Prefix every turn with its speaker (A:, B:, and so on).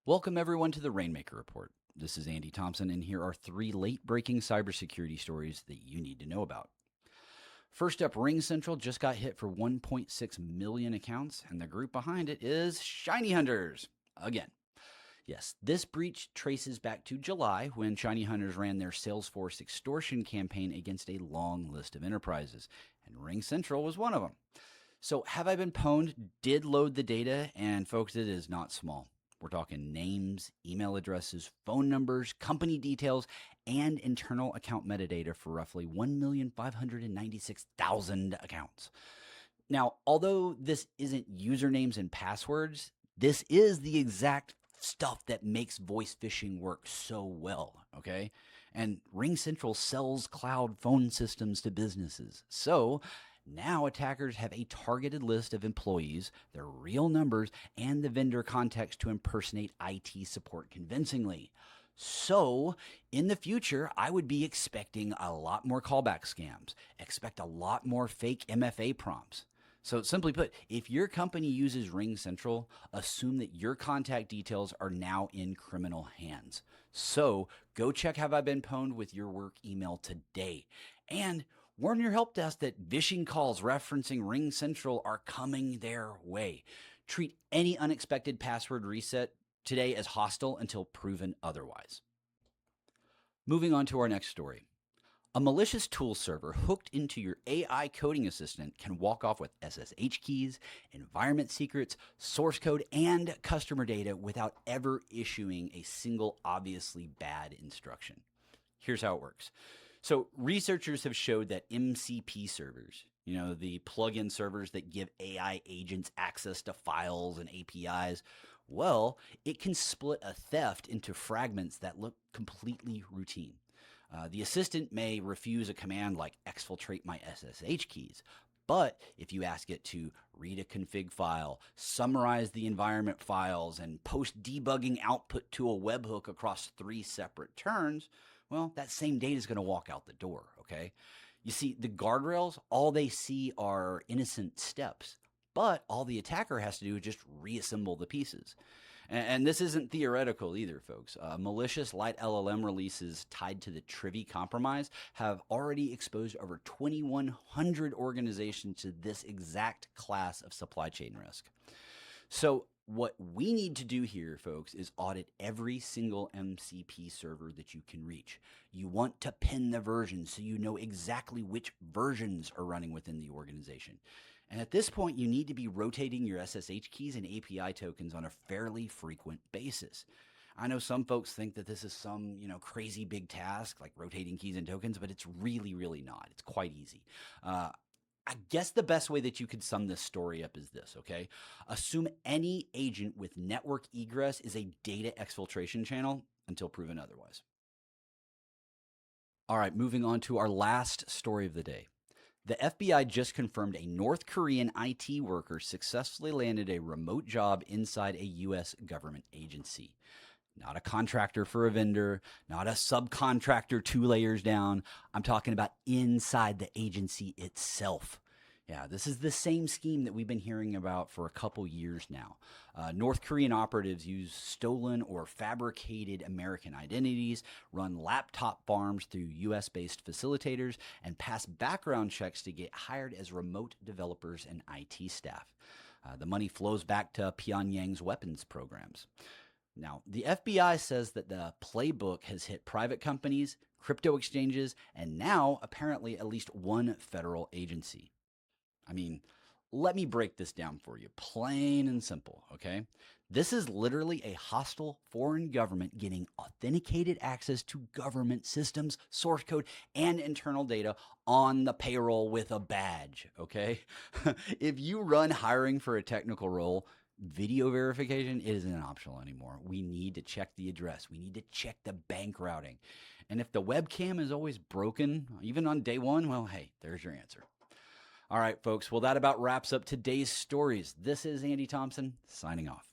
A: Welcome everyone to the Rainmaker Report. This is Andy Thompson, and here are 3 late-breaking cybersecurity stories that you need to know about. First up, RingCentral just got hit for 1.6 million accounts, and the group behind it is Shiny Hunters. Again. Yes, this breach traces back to July when Shiny Hunters ran their Salesforce extortion campaign against a long list of enterprises, and RingCentral was one of them. So Have I Been Pwned did load the data, and folks, it is not small. We're talking names, email addresses, phone numbers, company details, and internal account metadata for roughly 1,596,000 accounts. Now, although this isn't usernames and passwords, this is the exact stuff that makes voice phishing work so well, okay? And RingCentral sells cloud phone systems to businesses. So now attackers have a targeted list of employees, their real numbers, and the vendor context to impersonate IT support convincingly. So in the future, I would be expecting a lot more callback scams, expect a lot more fake MFA prompts. So simply put, if your company uses RingCentral, assume that your contact details are now in criminal hands. So go check Have I Been Pwned with your work email today. And warn your help desk that phishing calls referencing RingCentral are coming their way. Treat any unexpected password reset today as hostile until proven otherwise. Moving on to our next story. A malicious tool server hooked into your AI coding assistant can walk off with SSH keys, environment secrets, source code, and customer data without ever issuing a single obviously bad instruction. Here's how it works. So researchers have showed that MCP servers, the plugin servers that give AI agents access to files and APIs, well, it can split a theft into fragments that look completely routine. The assistant may refuse a command like exfiltrate my SSH keys, but if you ask it to read a config file, summarize the environment files, and post debugging output to a webhook across 3 separate turns, well, that same data is going to walk out the door, okay? You see, the guardrails, all they see are innocent steps, but all the attacker has to do is just reassemble the pieces. And this isn't theoretical either, folks. Malicious LiteLLM releases tied to the Trivy compromise have already exposed over 2,100 organizations to this exact class of supply chain risk. So what we need to do here, folks, is audit every single MCP server that you can reach. You want to pin the versions so you know exactly which versions are running within the organization. And at this point, you need to be rotating your SSH keys and API tokens on a fairly frequent basis. I know some folks think that this is some, crazy big task like rotating keys and tokens, but it's really, really not. It's quite easy. I guess the best way that you could sum this story up is this, okay? Assume any agent with network egress is a data exfiltration channel until proven otherwise. All right, moving on to our last story of the day. The FBI just confirmed a North Korean IT worker successfully landed a remote job inside a U.S. government agency. Not a contractor for a vendor, not a subcontractor 2 layers down. I'm talking about inside the agency itself. Yeah, this is the same scheme that we've been hearing about for a couple years now. North Korean operatives use stolen or fabricated American identities, run laptop farms through US-based facilitators, and pass background checks to get hired as remote developers and IT staff. The money flows back to Pyongyang's weapons programs. Now, the FBI says that the playbook has hit private companies, crypto exchanges, and now apparently at least one federal agency. I mean, let me break this down for you, plain and simple, okay? This is literally a hostile foreign government getting authenticated access to government systems, source code, and internal data on the payroll with a badge, okay? If you run hiring for a technical role, video verification isn't optional anymore. We need to check the address. We need to check the bank routing. And if the webcam is always broken, even on day one, well, hey, there's your answer. All right, folks. Well, that about wraps up today's stories. This is Andy Thompson signing off.